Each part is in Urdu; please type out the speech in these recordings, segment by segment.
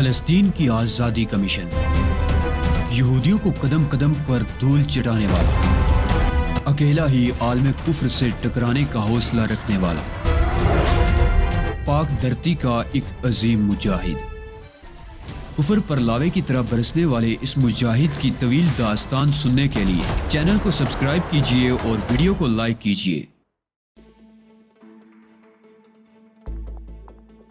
فلسطین کی آزادی کا مشن، یہودیوں کو قدم قدم پر دھول چٹانے والا، اکیلا ہی عالم کفر سے ٹکرانے کا حوصلہ رکھنے والا، پاک دھرتی کا ایک عظیم مجاہد، کفر پر لاوے کی طرح برسنے والے اس مجاہد کی طویل داستان سننے کے لیے چینل کو سبسکرائب کیجئے اور ویڈیو کو لائک کیجئے۔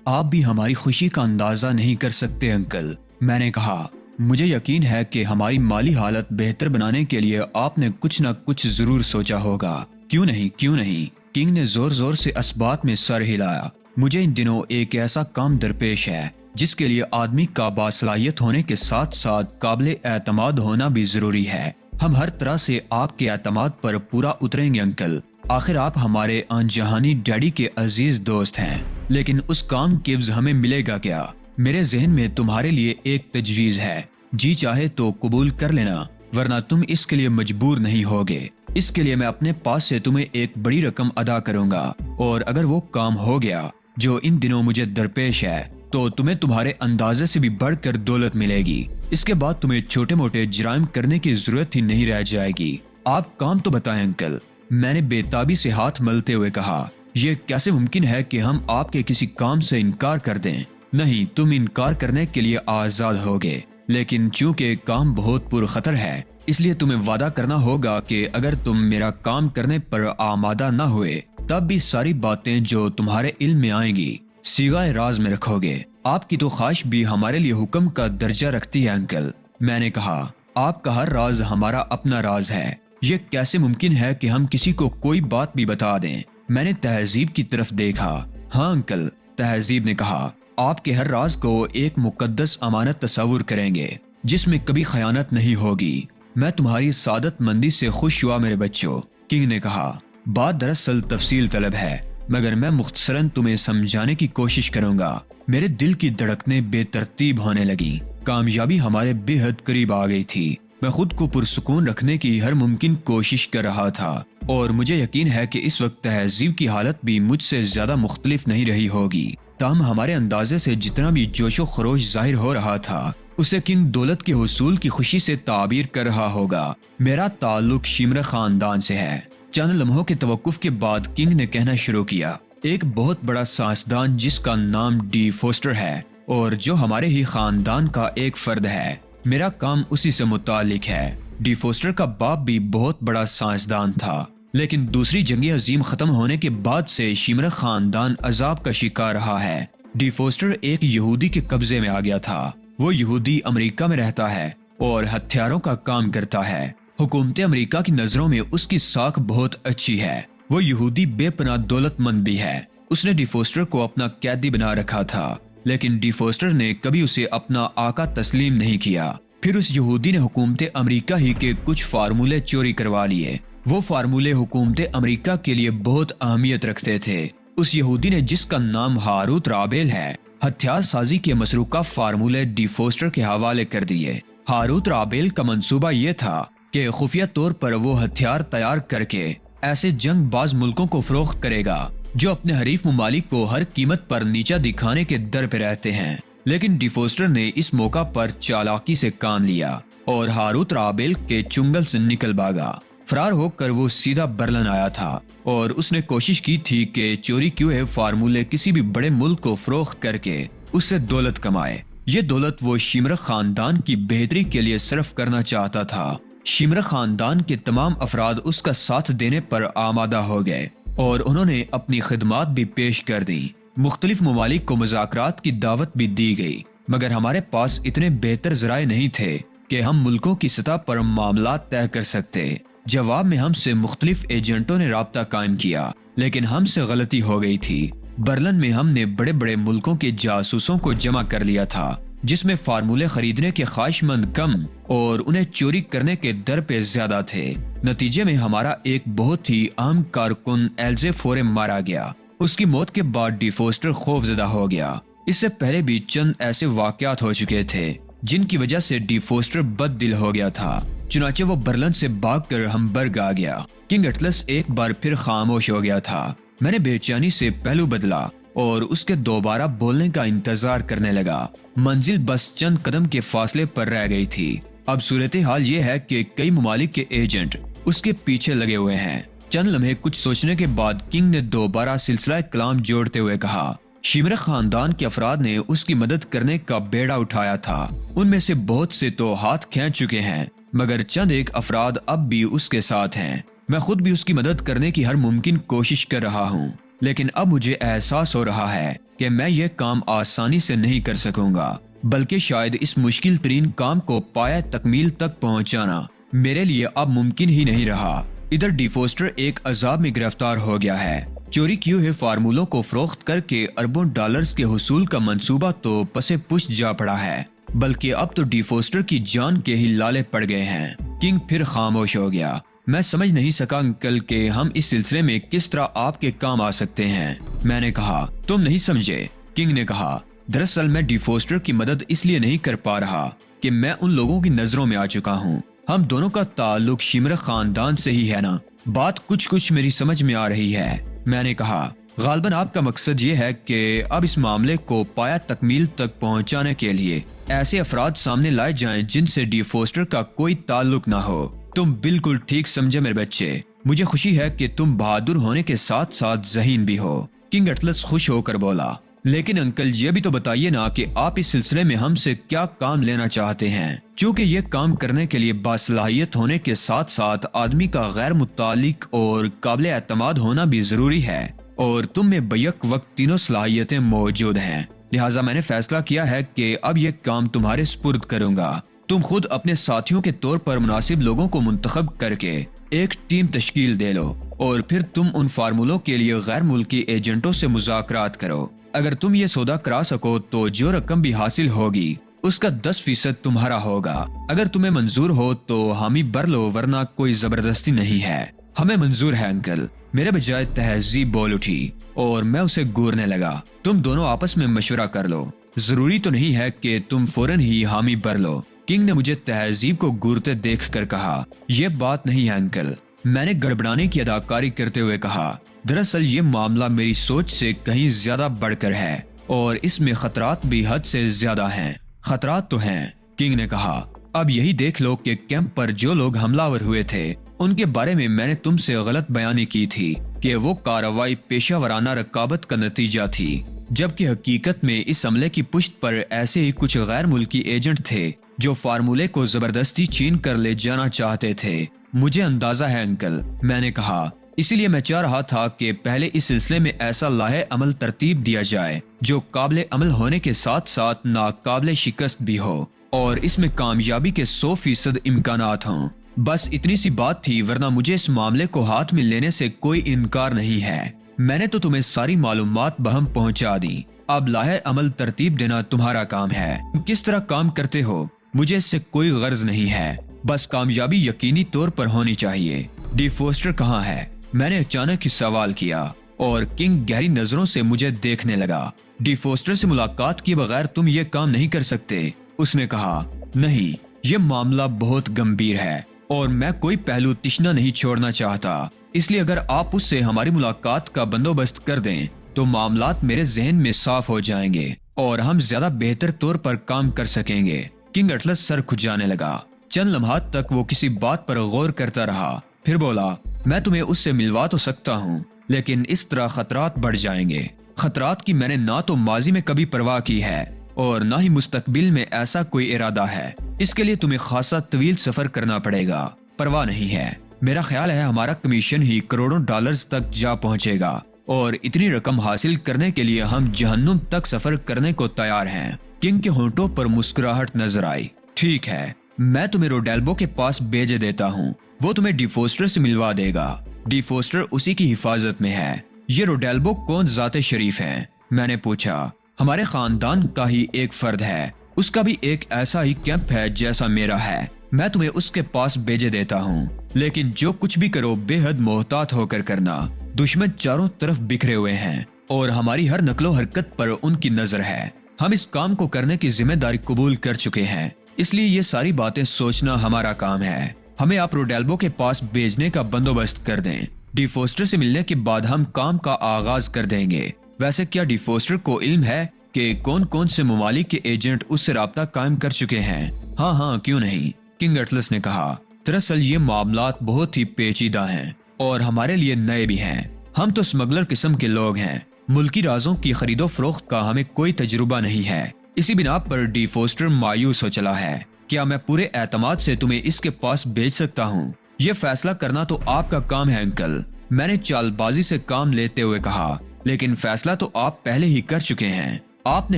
آپ بھی ہماری خوشی کا اندازہ نہیں کر سکتے انکل، میں نے کہا۔ مجھے یقین ہے کہ ہماری مالی حالت بہتر بنانے کے لیے آپ نے کچھ نہ کچھ ضرور سوچا ہوگا۔ کیوں نہیں، کنگ نے زور زور سے اسبات میں سر ہلایا۔ مجھے ان دنوں ایک ایسا کام درپیش ہے جس کے لیے آدمی کا باصلاحیت ہونے کے ساتھ ساتھ قابل اعتماد ہونا بھی ضروری ہے۔ ہم ہر طرح سے آپ کے اعتماد پر پورا اتریں گے انکل۔ آخر آپ ہمارے آن جہانی ڈیڈی کے عزیز دوست ہیں، لیکن اس کام کے عوض ہمیں ملے گا کیا؟ میرے ذہن میں تمہارے لیے ایک تجویز ہے، جی چاہے تو قبول کر لینا، ورنہ تم اس کے لیے مجبور نہیں ہوگے۔ اس کے لیے میں اپنے پاس سے تمہیں ایک بڑی رقم ادا کروں گا، اور اگر وہ کام ہو گیا جو ان دنوں مجھے درپیش ہے تو تمہیں تمہارے اندازے سے بھی بڑھ کر دولت ملے گی۔ اس کے بعد تمہیں چھوٹے موٹے جرائم کرنے کی ضرورت ہی نہیں رہ جائے گی۔ آپ کام تو بتائیں انکل، میں نے بے تابی سے ہاتھ ملتے ہوئے کہا۔ یہ کیسے ممکن ہے کہ ہم آپ کے کسی کام سے انکار کر دیں؟ نہیں، تم انکار کرنے کے لیے آزاد ہوگے، لیکن چونکہ کام بہت پرخطر ہے اس لیے تمہیں وعدہ کرنا ہوگا کہ اگر تم میرا کام کرنے پر آمادہ نہ ہوئے تب بھی ساری باتیں جو تمہارے علم میں آئیں گی صیغہ راز میں رکھو گے۔ آپ کی تو خواہش بھی ہمارے لیے حکم کا درجہ رکھتی ہے انکل، میں نے کہا۔ آپ کا ہر راز ہمارا اپنا راز ہے۔ یہ کیسے ممکن ہے کہ ہم کسی کو کوئی بات بھی بتا دیں؟ میں نے تہذیب کی طرف دیکھا۔ ہاں انکل، تہذیب نے کہا، آپ کے ہر راز کو ایک مقدس امانت تصور کریں گے جس میں کبھی خیانت نہیں ہوگی۔ میں تمہاری سعادت مندی سے خوش ہوا میرے بچوں، کنگ نے کہا۔ بات دراصل تفصیل طلب ہے، مگر میں مختصراً تمہیں سمجھانے کی کوشش کروں گا۔ میرے دل کی دھڑکنیں بے ترتیب ہونے لگیں۔ کامیابی ہمارے بے حد قریب آ گئی تھی۔ میں خود کو پرسکون رکھنے کی ہر ممکن کوشش کر رہا تھا، اور مجھے یقین ہے کہ اس وقت تہذیب کی حالت بھی مجھ سے زیادہ مختلف نہیں رہی ہوگی۔ تاہم ہمارے اندازے سے جتنا بھی جوش و خروش ظاہر ہو رہا تھا اسے کنگ دولت کے حصول کی خوشی سے تعبیر کر رہا ہوگا۔ میرا تعلق شیمر خاندان سے ہے۔ چند لمحوں کے توقف کے بعد کنگ نے کہنا شروع کیا، ایک بہت بڑا سائنسدان جس کا نام ڈی فوسٹر ہے اور جو ہمارے ہی خاندان کا ایک فرد ہے، میرا کام اسی سے متعلق ہے۔ ڈی فوسٹر کا باپ بھی بہت بڑا سائنسدان تھا، لیکن دوسری جنگ عظیم ختم ہونے کے بعد سے شیمر خاندان عذاب کا شکار رہا ہے۔ ڈی فوسٹر ایک یہودی کے قبضے میں آ گیا تھا۔ وہ یہودی امریکہ میں رہتا ہے اور ہتھیاروں کا کام کرتا ہے۔ حکومت امریکہ کی نظروں میں اس کی ساکھ بہت اچھی ہے۔ وہ یہودی بے پناہ دولت مند بھی ہے۔ اس نے ڈی فوسٹر کو اپنا قیدی بنا رکھا تھا، لیکن ڈی فوسٹر نے کبھی اسے اپنا آقا تسلیم نہیں کیا۔ پھر اس یہودی نے حکومت امریکہ ہی کے کچھ فارمولے چوری کروا لیے۔ وہ فارمولے حکومت امریکہ کے لیے بہت اہمیت رکھتے تھے۔ اس یہودی نے، جس کا نام ہاروت رابیل ہے، ہتھیار سازی کے مسروقہ فارمولے ڈی فوسٹر کے حوالے کر دیے۔ ہاروت رابیل کا منصوبہ یہ تھا کہ خفیہ طور پر وہ ہتھیار تیار کر کے ایسے جنگ باز ملکوں کو فروخت کرے گا جو اپنے حریف ممالک کو ہر قیمت پر نیچا دکھانے کے در پہ رہتے ہیں۔ لیکن ڈی فوسٹر نے اس موقع پر چالاکی سے کام لیا اور ہاروت رابیل کے چنگل سے نکل بھاگا۔ فرار ہو کر وہ سیدھا برلن آیا تھا اور اس نے کوشش کی تھی کہ چوری کیے ہوئے فارمولے کسی بھی بڑے ملک کو فروخت کر کے اس سے دولت کمائے۔ یہ دولت وہ شیمر خاندان کی بہتری کے لیے صرف کرنا چاہتا تھا۔ شیمر خاندان کے تمام افراد اس کا ساتھ دینے پر آمادہ ہو گئے اور انہوں نے اپنی خدمات بھی پیش کر دی۔ مختلف ممالک کو مذاکرات کی دعوت بھی دی گئی، مگر ہمارے پاس اتنے بہتر ذرائع نہیں تھے کہ ہم ملکوں کی سطح پر معاملات طے کر سکتے۔ جواب میں ہم سے مختلف ایجنٹوں نے رابطہ قائم کیا، لیکن ہم سے غلطی ہو گئی تھی۔ برلن میں ہم نے بڑے بڑے ملکوں کے جاسوسوں کو جمع کر لیا تھا، جس میں فارمولے خریدنے کے خواہش مند کم اور انہیں چوری کرنے کے در پہ زیادہ تھے۔ نتیجے میں ہمارا ایک بہت ہی اہم کارکن ایلزے فورم مارا گیا۔ اس کی موت کے بعد ڈی فوسٹر خوف زدہ ہو گیا۔ اس سے پہلے بھی چند ایسے واقعات ہو چکے تھے جن کی وجہ سے ڈی فوسٹر بد دل ہو گیا تھا۔ چنانچہ وہ برلن سے بھاگ کر ہمبرگ آ گیا۔ کنگ اٹلس ایک بار پھر خاموش ہو گیا تھا۔ میں نے بے چینی سے پہلو بدلا اور اس کے دوبارہ بولنے کا انتظار کرنے لگا۔ منزل بس چند قدم کے فاصلے پر رہ گئی تھی۔ اب صورتحال یہ ہے کہ کئی ممالک کے ایجنٹ اس کے پیچھے لگے ہوئے ہیں۔ چند لمحے کچھ سوچنے کے بعد کنگ نے دوبارہ سلسلہ کلام جوڑتے ہوئے کہا، شیمر خاندان کے افراد نے اس کی مدد کرنے کا بیڑا اٹھایا تھا۔ ان میں سے بہت سے تو ہاتھ کھینچ چکے ہیں، مگر چند ایک افراد اب بھی اس کے ساتھ ہیں۔ میں خود بھی اس کی مدد کرنے کی ہر ممکن کوشش کر رہا ہوں، لیکن اب مجھے احساس ہو رہا ہے کہ میں یہ کام آسانی سے نہیں کر سکوں گا، بلکہ شاید اس مشکل ترین کام کو پایہ تکمیل تک پہنچانا میرے لیے اب ممکن ہی نہیں رہا۔ ادھر ڈی فوسٹر ایک عذاب میں گرفتار ہو گیا ہے۔ چوری کیے ہوئے فارمولوں کو فروخت کر کے اربوں ڈالرز کے حصول کا منصوبہ تو پسے پشت جا پڑا ہے، بلکہ اب تو ڈی فوسٹر کی جان کے ہی لالے پڑ گئے ہیں۔ کنگ پھر خاموش ہو گیا۔ میں سمجھ نہیں سکا انکل کہ ہم اس سلسلے میں کس طرح آپ کے کام آ سکتے ہیں۔ میں نے کہا، تم نہیں سمجھے۔ کنگ نے کہا، دراصل میں ڈی فوسٹر کی مدد اس لیے نہیں کر پا رہا کہ میں ان لوگوں کی نظروں میں آ چکا ہوں۔ ہم دونوں کا تعلق شیمر خاندان سے ہی ہے نا۔ بات کچھ میری سمجھ میں آ رہی ہے۔ میں نے کہا، غالباً آپ کا مقصد یہ ہے کہ اب اس معاملے کو پایہ تکمیل تک پہنچانے کے لیے ایسے افراد سامنے لائے جائیں جن سے ڈی فوسٹر کا کوئی تعلق نہ ہو۔ تم بالکل ٹھیک سمجھے میرے بچے۔ مجھے خوشی ہے کہ تم بہادر ہونے کے ساتھ ساتھ ذہین بھی ہو۔ کنگ اٹلس خوش ہو کر بولا، لیکن انکل یہ بھی تو بتائیے نا کہ آپ اس سلسلے میں ہم سے کیا کام لینا چاہتے ہیں، چونکہ یہ کام کرنے کے لیے باصلاحیت ہونے کے ساتھ ساتھ آدمی کا غیر متعلق اور قابل اعتماد ہونا بھی ضروری ہے، اور تم میں بیک وقت تینوں صلاحیتیں موجود ہیں۔ لہٰذا میں نے فیصلہ کیا ہے کہ اب یہ کام تمہارے سپرد کروں گا۔ تم خود اپنے ساتھیوں کے طور پر مناسب لوگوں کو منتخب کر کے ایک ٹیم تشکیل دے لو، اور پھر تم ان فارمولوں کے لیے غیر ملکی ایجنٹوں سے مذاکرات کرو۔ اگر تم یہ سودا کرا سکو تو جو رقم بھی حاصل ہوگی اس کا 10% تمہارا ہوگا۔ اگر تمہیں منظور ہو تو حامی بھر لو، ورنہ کوئی زبردستی نہیں ہے۔ ہمیں منظور ہے انکل، میرے بجائے تہذیب بول اٹھی، اور میں اسے گورنے لگا۔ تم دونوں آپس میں مشورہ کر لو، ضروری تو نہیں ہے کہ تم فوراً ہی حامی بھر لو۔ کنگ نے مجھے تہذیب کو گورتے دیکھ کر کہا، یہ بات نہیں ہے انکل۔ میں نے گڑبڑانے کی اداکاری کرتے ہوئے کہا، دراصل یہ معاملہ میری سوچ سے کہیں زیادہ بڑھ کر ہے، اور اس میں خطرات بھی حد سے زیادہ ہیں۔ خطرات تو ہیں، کنگ نے کہا۔ اب یہی دیکھ لو کہ کیمپ پر جو لوگ حملہ آور ہوئے تھے ان کے بارے میں نے تم سے غلط بیانی کی تھی کہ وہ کارروائی پیشہ ورانہ رقابت کا نتیجہ تھی، جبکہ حقیقت میں اس عملے کی پشت پر ایسے ہی کچھ غیر ملکی ایجنٹ تھے جو فارمولے کو زبردستی چھین کر لے جانا چاہتے تھے۔ مجھے اندازہ ہے انکل، میں نے کہا، اسی لیے میں چاہ رہا تھا کہ پہلے اس سلسلے میں ایسا لاہے عمل ترتیب دیا جائے جو قابل عمل ہونے کے ساتھ ساتھ ناقابل شکست بھی ہو، اور اس میں کامیابی کے 100% امکانات ہوں۔ بس اتنی سی بات تھی، ورنہ مجھے اس معاملے کو ہاتھ میں لینے سے کوئی انکار نہیں ہے۔ میں نے تو تمہیں ساری معلومات بہم پہنچا دی، اب لاہے عمل ترتیب دینا تمہارا کام ہے۔ کس طرح کام کرتے ہو مجھے اس سے کوئی غرض نہیں ہے، بس کامیابی یقینی طور پر ہونی چاہیے۔ ڈی فوسٹر کہاں ہے؟ میں نے اچانک ہی سوال کیا، اور کنگ گہری نظروں سے مجھے دیکھنے لگا۔ ڈی فوسٹر سے ملاقات کیے بغیر تم یہ کام نہیں کر سکتے، اس نے کہا۔ نہیں، یہ معاملہ بہت گمبھیر ہے، اور میں کوئی پہلو تشنا نہیں چھوڑنا چاہتا، اس لیے اگر آپ اس سے ہماری ملاقات کا بندوبست کر دیں تو معاملات میرے ذہن میں صاف ہو جائیں گے، اور ہم زیادہ بہتر طور پر کام کر سکیں گے۔ کنگ اٹلس سر کھجانے لگا۔ چند لمحات تک وہ کسی بات پر غور کرتا رہا، پھر بولا، میں تمہیں اس سے ملوا تو سکتا ہوں، لیکن اس طرح خطرات بڑھ جائیں گے۔ خطرات کی میں نے نہ تو ماضی میں کبھی پرواہ کی ہے، اور نہ ہی مستقبل میں ایسا کوئی ارادہ ہے۔ اس کے لیے تمہیں خاصا طویل سفر کرنا پڑے گا۔ پرواہ نہیں ہے، میرا خیال ہے ہمارا کمیشن ہی کروڑوں ڈالرز تک جا پہنچے گا، اور اتنی رقم حاصل کرنے کے لیے ہم جہنم تک سفر کرنے کو تیار ہیں۔ کنگ کے ہونٹوں پر مسکراہٹ نظر آئی۔ ٹھیک ہے، میں تمہیں روڈیلبو کے پاس بھیجے دیتا ہوں، وہ تمہیں ڈی فوسٹر سے ملوا دے گا۔ ڈی فوسٹر اسی کی حفاظت میں ہے۔ یہ روڈیلبو کون ذات شریف ہیں؟ میں نے پوچھا۔ ہمارے خاندان کا ہی ایک فرد ہے، اس کا بھی ایک ایسا ہی کیمپ ہے جیسا میرا ہے۔ میں تمہیں اس کے پاس بھیجے دیتا ہوں، لیکن جو کچھ بھی کرو بے حد محتاط ہو کر کرنا۔ دشمن چاروں طرف بکھرے ہوئے ہیں، اور ہماری ہر نقل و حرکت پر ان کی نظر ہے۔ ہم اس کام کو کرنے کی ذمہ داری قبول کر چکے ہیں، اس لیے یہ ساری باتیں سوچنا ہمارا کام ہے۔ ہمیں آپ روڈیلبو کے پاس بھیجنے کا بندوبست کر دیں۔ ڈی فوسٹر سے ملنے کے بعد ہم کام کا آغاز کر دیں گے۔ ویسے کیا ڈی فوسٹر کو علم ہے کہ کون کون سے ممالک کے ایجنٹ اس سے رابطہ قائم کر چکے ہیں؟ ہاں کیوں نہیں، کنگ اٹلس نے کہا۔ دراصل یہ معاملات بہت ہی پیچیدہ ہیں اور ہمارے لیے نئے بھی ہیں۔ ہم تو اسمگلر قسم کے لوگ ہیں، ملکی رازوں کی خرید و فروخت کا ہمیں کوئی تجربہ نہیں ہے۔ اسی بنا پر ڈی فوسٹر مایوس ہو چلا ہے۔ کیا میں پورے اعتماد سے تمہیں اس کے پاس بھیج سکتا ہوں؟ یہ فیصلہ کرنا تو آپ کا کام ہے انکل، میں نے چال بازی سے کام لیتے ہوئے کہا، لیکن فیصلہ تو آپ پہلے ہی کر چکے ہیں۔ آپ نے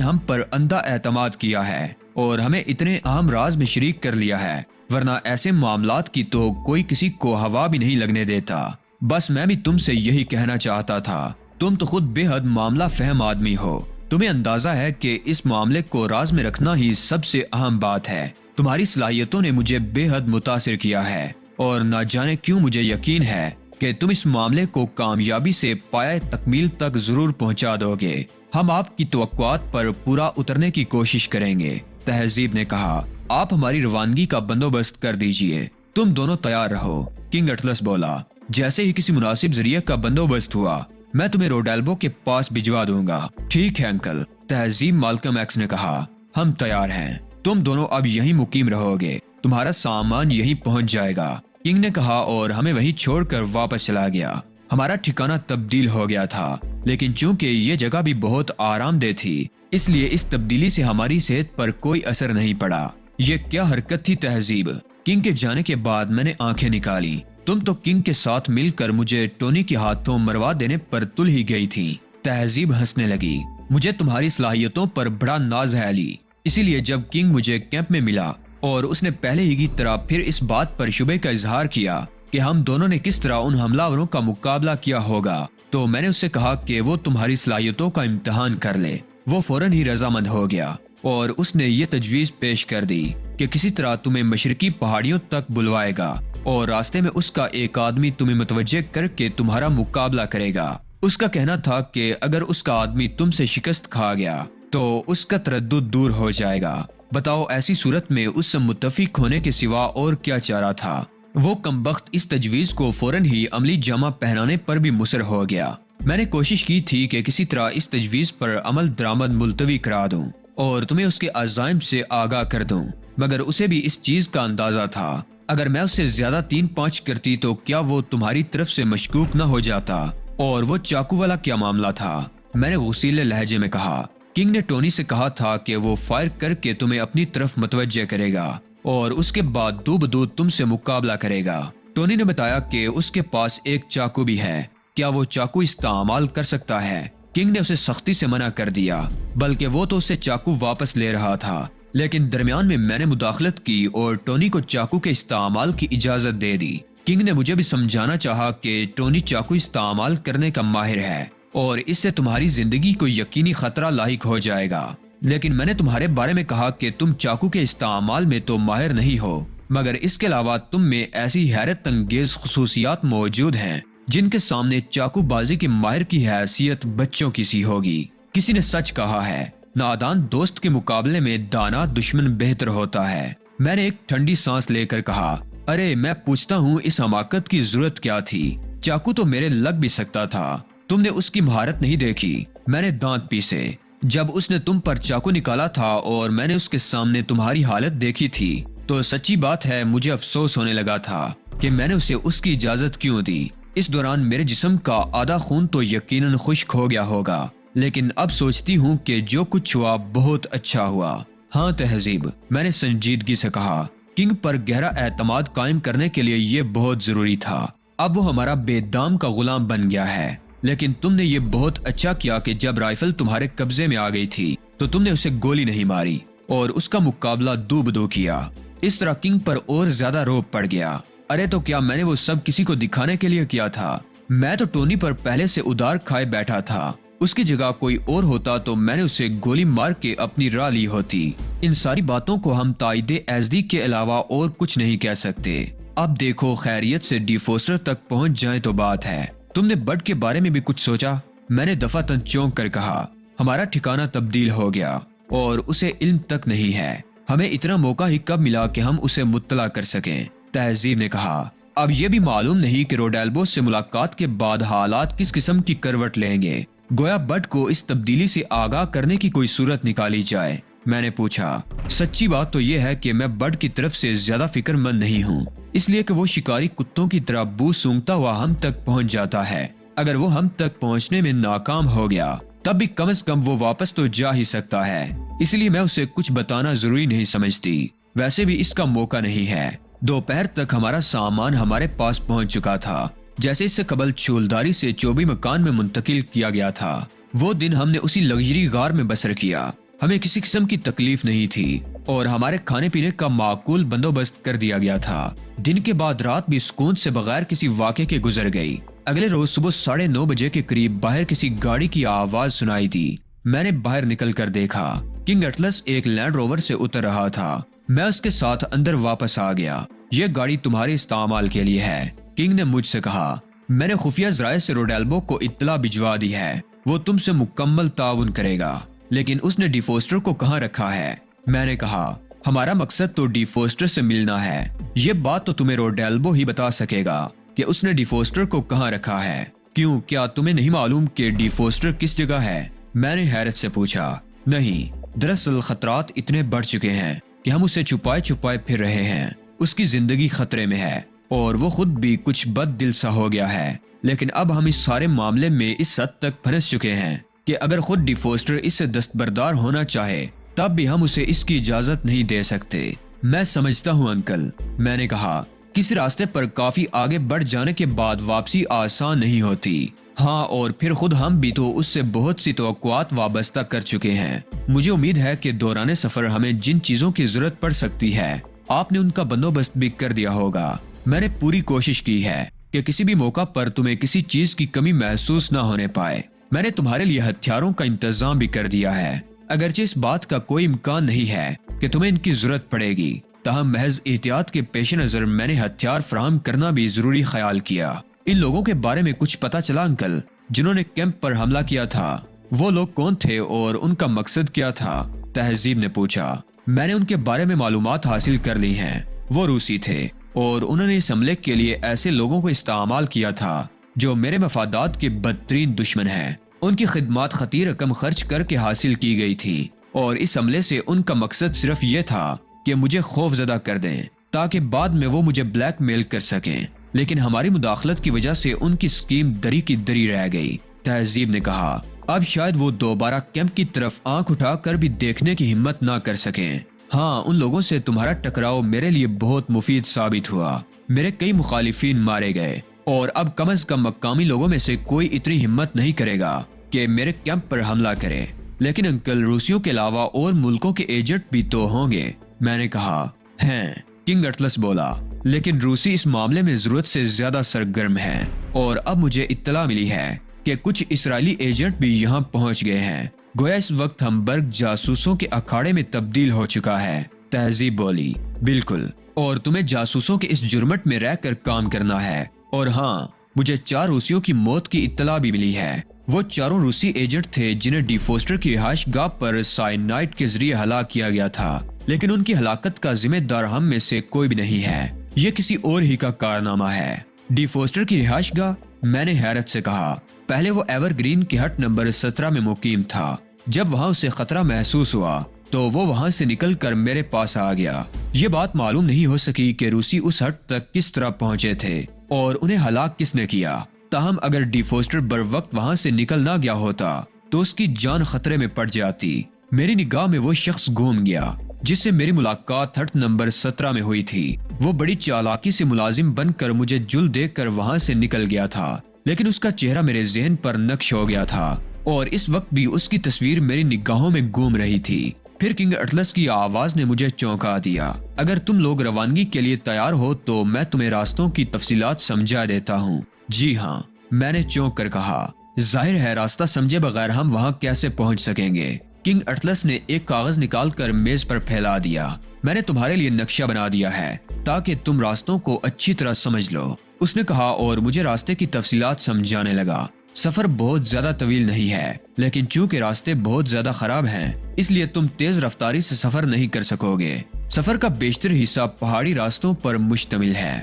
ہم پر اندھا اعتماد کیا ہے اور ہمیں اتنے اہم راز میں شریک کر لیا ہے، ورنہ ایسے معاملات کی تو کوئی کسی کو ہوا بھی نہیں لگنے دیتا۔ بس میں بھی تم سے یہی کہنا چاہتا تھا، تم تو خود بے حد معاملہ فہم آدمی ہو، تمہیں اندازہ ہے کہ اس معاملے کو راز میں رکھنا ہی سب سے اہم بات ہے۔ تمہاری صلاحیتوں نے مجھے بے حد متاثر کیا ہے اور نہ جانے کیوں مجھے یقین ہے کہ تم اس معاملے کو کامیابی سے پایہ تکمیل تک ضرور پہنچا دو گے۔ ہم آپ کی توقعات پر پورا اترنے کی کوشش کریں گے، تہذیب نے کہا۔ آپ ہماری روانگی کا بندوبست کر دیجئے، تم دونوں تیار رہو، کنگ اٹلس بولا۔ جیسے ہی کسی مناسب ذریعے کا بندوبست ہوا میں تمہیں روڈیلبو کے پاس بھجوا دوں گا۔ ٹھیک ہے انکل، تہذیب مالکم ایکس نے کہا، ہم تیار ہیں، تم دونوں اب یہیں مقیم رہو گے، تمہارا سامان یہیں پہنچ جائے گا، کنگ نے کہا اور ہمیں وہیں چھوڑ کر واپس چلا گیا۔ ہمارا ٹھکانہ تبدیل ہو گیا تھا، لیکن چونکہ یہ جگہ بھی بہت آرام دہ تھی اس لیے اس تبدیلی سے ہماری صحت پر کوئی اثر نہیں پڑا۔ یہ کیا حرکت تھی تہذیب، کنگ کے جانے کے بعد میں نے آنکھیں نکالی، تم تو کنگ کے ساتھ مل کر مجھے ٹونی کے ہاتھوں مروا دینے پر تل ہی گئی تھی۔ تہذیب ہنسنے لگی، مجھے تمہاری صلاحیتوں پر بڑا ناز ہے علی، اسی لیے جب کنگ مجھے کیمپ میں ملا اور اس نے پہلے ہی کی طرح پھر اس بات پر شبہ کا اظہار کیا کہ ہم دونوں نے کس طرح ان حملہ کا مقابلہ کیا ہوگا، تو میں نے اس سے کہا کہ وہ تمہاری صلاحیتوں کا امتحان کر لے۔ وہ فوراً ہی رضامند ہو گیا اور اس نے یہ تجویز پیش کر دی کہ کسی طرح تمہیں مشرقی پہاڑیوں تک بلوائے گا اور راستے میں اس کا ایک آدمی تمہیں متوجہ کر کے تمہارا مقابلہ کرے گا۔ اس کا کہنا تھا کہ اگر اس کا آدمی تم سے شکست کھا گیا تو اس کا تردد دور ہو جائے گا۔ بتاؤ ایسی صورت میں اس سے متفق ہونے کے سوا اور کیا چارہ تھا؟ وہ کمبخت اس تجویز کو فوراً ہی عملی جامہ پہنانے پر بھی مصر ہو گیا۔ میں نے کوشش کی تھی کہ کسی طرح اس تجویز پر عمل درآمد ملتوی کرا دوں اور تمہیں اس کے عزائم سے آگاہ کر دوں، مگر اسے بھی اس چیز کا اندازہ تھا اگر میں اس سے زیادہ 3-5 کرتی تو کیا وہ تمہاری طرف سے مشکوک نہ ہو جاتا۔ اور وہ چاقو والا کیا معاملہ تھا؟ میں نے غصیلے لہجے میں کہا۔ کنگ نے ٹونی سے کہا تھا کہ وہ فائر کر کے تمہیں اپنی طرف متوجہ کرے گا اور اس کے بعد دو بدو تم سے مقابلہ کرے گا۔ ٹونی نے بتایا کہ اس کے پاس ایک چاقو بھی ہے، کیا وہ چاقو استعمال کر سکتا ہے؟ کنگ نے اسے سختی سے منع کر دیا، بلکہ وہ تو اسے چاقو واپس لے رہا تھا، لیکن درمیان میں نے مداخلت کی اور ٹونی کو چاقو کے استعمال کی اجازت دے دی۔ کنگ نے مجھے بھی سمجھانا چاہا کہ ٹونی چاقو استعمال کرنے کا ماہر ہے اور اس سے تمہاری زندگی کو یقینی خطرہ لاحق ہو جائے گا، لیکن میں نے تمہارے بارے میں کہا کہ تم چاقو کے استعمال میں تو ماہر نہیں ہو، مگر اس کے علاوہ تم میں ایسی حیرت انگیز خصوصیات موجود ہیں جن کے سامنے چاقو بازی کے ماہر کی حیثیت بچوں کی سی ہوگی۔ کسی نے سچ کہا ہے، نادان دوست کے مقابلے میں دانا دشمن بہتر ہوتا ہے۔ میں نے ایک ٹھنڈی سانس لے کر کہا، ارے میں پوچھتا ہوں اس حماقت کی ضرورت کیا تھی؟ چاقو تو میرے لگ بھی سکتا تھا، تم نے اس کی مہارت نہیں دیکھی۔ میں نے دانت پیسے۔ جب اس نے تم پر چاقو نکالا تھا اور میں نے اس کے سامنے تمہاری حالت دیکھی تھی تو سچی بات ہے مجھے افسوس ہونے لگا تھا کہ میں نے اسے اس کی اجازت کیوں دی۔ اس دوران میرے جسم کا آدھا خون تو یقیناً خشک ہو گیا ہوگا، لیکن اب سوچتی ہوں کہ جو کچھ ہوا بہت اچھا ہوا۔ ہاں تہذیب، میں نے سنجیدگی سے کہا، کنگ پر گہرا اعتماد قائم کرنے کے لیے یہ بہت ضروری تھا۔ اب وہ ہمارا بے دام کا غلام بن گیا ہے، لیکن تم نے یہ بہت اچھا کیا کہ جب رائفل تمہارے قبضے میں آ گئی تھی تو تم نے اسے گولی نہیں ماری اور اس کا مقابلہ دو بدو کیا۔ اس طرح کنگ پر اور زیادہ روب پڑ گیا۔ ارے تو کیا میں نے وہ سب کسی کو دکھانے کے لیے کیا تھا؟ میں تو ٹونی پر پہلے سے ادار کھائے بیٹھا تھا، اس کی جگہ کوئی اور ہوتا تو میں نے اسے گولی مار کے اپنی راہ لی ہوتی۔ ان ساری باتوں کو ہم تائید ایزدی کے علاوہ اور کچھ نہیں کہہ سکتے۔ اب دیکھو خیریت سے ڈی فوسٹر تک پہنچ جائیں تو بات ہے۔ تم نے بڈ کے بارے میں بھی کچھ سوچا؟ میں نے دفعتاً چونک کر کہا، ہمارا ٹھکانہ تبدیل ہو گیا اور اسے علم تک نہیں ہے۔ ہمیں اتنا موقع ہی کب ملا کہ ہم اسے مطلع کر سکیں؟ تہذیب نے کہا، اب یہ بھی معلوم نہیں کہ روڈیلبو سے ملاقات کے بعد حالات کس قسم کی کروٹ لیں گے۔ گویا بٹ کو اس تبدیلی سے آگاہ کرنے کی کوئی صورت نکالی جائے۔ میں نے پوچھا، سچی بات تو یہ ہے کہ میں بٹ کی طرف سے زیادہ فکر مند نہیں ہوں، اس لیے کہ وہ شکاری کتوں کی طرح بو سونگتا ہوا ہم تک پہنچ جاتا ہے۔ اگر وہ ہم تک پہنچنے میں ناکام ہو گیا تب بھی کم از کم وہ واپس تو جا ہی سکتا ہے، اس لیے میں اسے کچھ بتانا ضروری نہیں سمجھتی۔ ویسے بھی اس کا موقع نہیں ہے۔ دوپہر تک ہمارا سامان ہمارے پاس پہنچ چکا تھا، جیسے اس سے قبل چولداری سے چوبی مکان میں منتقل کیا گیا تھا۔ وہ دن ہم نے اسی لگژری غار میں بسر کیا، ہمیں کسی قسم کی تکلیف نہیں تھی اور ہمارے کھانے پینے کا معقول بندوبست کر دیا گیا تھا۔ دن کے بعد رات بھی سکون سے بغیر کسی واقعے کے گزر گئی۔ اگلے روز صبح 9:30 بجے کے قریب باہر کسی گاڑی کی آواز سنائی دی۔ میں نے باہر نکل کر دیکھا، کنگ اٹلس ایک لینڈ روور سے اتر رہا تھا۔ میں اس کے ساتھ اندر واپس آ گیا۔ یہ گاڑی تمہارے استعمال کے لیے ہے، کنگ نے مجھ سے کہا۔ میں نے خفیہ ذرائع سے روڈیلبو کو اطلاع بھجوا دی ہے، وہ تم سے مکمل تعاون کرے گا۔ لیکن اس نے ڈی فوسٹر کو کہاں رکھا ہے؟ میں نے کہا، ہمارا مقصد تو ڈی فوسٹر سے ملنا ہے۔ یہ بات تو تمہیں روڈیلبو ہی بتا سکے گا کہ اس نے ڈی فوسٹر کو کہاں رکھا ہے۔ کیوں، کیا تمہیں نہیں معلوم کہ ڈی فوسٹر کس جگہ ہے؟ میں نے حیرت سے پوچھا۔ نہیں، دراصل خطرات اتنے بڑھ چکے ہیں کہ ہم اسے چھپائے چھپائے پھر رہے ہیں۔ اس کی زندگی خطرے میں ہے اور وہ خود بھی کچھ بد دل سا ہو گیا ہے۔ لیکن اب ہم اس سارے معاملے میں اس حد تک پھنس چکے ہیں کہ اگر خود ڈی فوسٹر اس سے دستبردار ہونا چاہے تب بھی ہم اسے اس کی اجازت نہیں دے سکتے۔ میں سمجھتا ہوں انکل، میں نے کہا، کسی راستے پر کافی آگے بڑھ جانے کے بعد واپسی آسان نہیں ہوتی۔ ہاں، اور پھر خود ہم بھی تو اس سے بہت سی توقعات وابستہ کر چکے ہیں۔ مجھے امید ہے کہ دوران سفر ہمیں جن چیزوں کی ضرورت پڑ سکتی ہے آپ نے ان کا بندوبست بھی کر دیا ہوگا۔ میں نے پوری کوشش کی ہے کہ کسی بھی موقع پر تمہیں کسی چیز کی کمی محسوس نہ ہونے پائے۔ میں نے تمہارے لیے ہتھیاروں کا انتظام بھی کر دیا ہے، اگرچہ اس بات کا کوئی امکان نہیں ہے کہ تمہیں ان کی ضرورت پڑے گی، تاہم محض احتیاط کے پیش نظر میں نے ہتھیار فراہم کرنا بھی ضروری خیال کیا۔ ان لوگوں کے بارے میں کچھ پتا چلا انکل، جنہوں نے کیمپ پر حملہ کیا تھا؟ وہ لوگ کون تھے اور ان کا مقصد کیا تھا؟ تہذیب نے پوچھا۔ میں نے ان کے بارے میں معلومات حاصل کر لی ہیں۔ وہ روسی تھے اور انہوں نے اس حملے کے لیے ایسے لوگوں کو استعمال کیا تھا جو میرے مفادات کے بدترین دشمن ہیں۔ ان کی خدمات خطیر رقم خرچ کر کے حاصل کی گئی تھی اور اس حملے سے ان کا مقصد صرف یہ تھا کہ مجھے خوف زدہ کر دیں تاکہ بعد میں وہ مجھے بلیک میل کر سکیں۔ لیکن ہماری مداخلت کی وجہ سے ان کی سکیم دری کی دری رہ گئی۔ تہذیب نے کہا، اب شاید وہ دوبارہ کیمپ کی طرف آنکھ اٹھا کر بھی دیکھنے کی ہمت نہ کر سکیں۔ ہاں، ان لوگوں سے تمہارا ٹکراؤ میرے لیے بہت مفید ثابت ہوا۔ میرے کئی مخالفین مارے گئے اور اب کم از کم مقامی لوگوں میں سے کوئی اتنی ہمت نہیں کرے گا کہ میرے کیمپ پر حملہ کرے۔ لیکن انکل، روسیوں کے علاوہ اور ملکوں کے ایجنٹ بھی تو ہوں گے؟ میں نے کہا، ہیں، کنگ اٹلس بولا، لیکن روسی اس معاملے میں ضرورت سے زیادہ سرگرم ہیں اور اب مجھے اطلاع ملی ہے کہ کچھ اسرائیلی ایجنٹ بھی یہاں پہنچ گئے ہیں۔ گویا اس وقت ہمبرگ جاسوسوں کے اکھاڑے میں تبدیل ہو چکا ہے۔ تہذیب بولی، بالکل، اور تمہیں جاسوسوں کے اس جرمٹ میں رہ کر کام کرنا ہے۔ اور ہاں، مجھے 4 روسیوں کی موت کی اطلاع بھی ملی ہے۔ وہ چاروں روسی ایجنٹ تھے جنہیں ڈی فوسٹر کی رہائش گاہ پر سائنائڈ کے ذریعے ہلاک کیا گیا تھا، لیکن ان کی ہلاکت کا ذمہ دار ہم میں سے کوئی بھی نہیں ہے۔ یہ کسی اور ہی کا کارنامہ ہے۔ ڈی فوسٹر کی رہائش گاہ؟ میں نے حیرت سے کہا۔ پہلے وہ ایور گرین کے ہٹ نمبر 17 میں مقیم تھا۔ جب وہاں اسے خطرہ محسوس ہوا تو وہ وہاں سے نکل کر میرے پاس آ گیا۔ یہ بات معلوم نہیں ہو سکی کہ روسی اس ہٹ تک کس طرح پہنچے تھے اور انہیں ہلاک کس نے کیا۔ تاہم اگر ڈی فوسٹر بر وقت وہاں سے نکل نہ گیا ہوتا تو اس کی جان خطرے میں پڑ جاتی۔ میری نگاہ میں وہ شخص گھوم گیا جس سے میری ملاقات ہٹ نمبر 17 میں ہوئی تھی۔ وہ بڑی چالاکی سے ملازم بن کر مجھے جل دیکھ کر وہاں سے نکل گیا تھا، لیکن اس کا چہرہ میرے ذہن پر نقش ہو گیا تھا اور اس وقت بھی اس کی تصویر میری نگاہوں میں گھوم رہی تھی۔ پھر کنگ اٹلس کی آواز نے مجھے چونکا دیا۔ اگر تم لوگ روانگی کے لیے تیار ہو تو میں تمہیں راستوں کی تفصیلات سمجھا دیتا ہوں۔ جی ہاں، میں نے چونک کر کہا، ظاہر ہے راستہ سمجھے بغیر ہم وہاں کیسے پہنچ سکیں گے۔ کنگ اٹلس نے ایک کاغذ نکال کر میز پر پھیلا دیا۔ میں نے تمہارے لیے نقشہ بنا دیا ہے تاکہ تم راستوں کو اچھی طرح سمجھ لو، اس نے کہا اور مجھے راستے کی تفصیلات سمجھانے لگا۔ سفر بہت زیادہ طویل نہیں ہے، لیکن چونکہ راستے بہت زیادہ خراب ہیں اس لیے تم تیز رفتاری سے سفر نہیں کر سکو گے۔ سفر کا بیشتر حصہ پہاڑی راستوں پر مشتمل ہے۔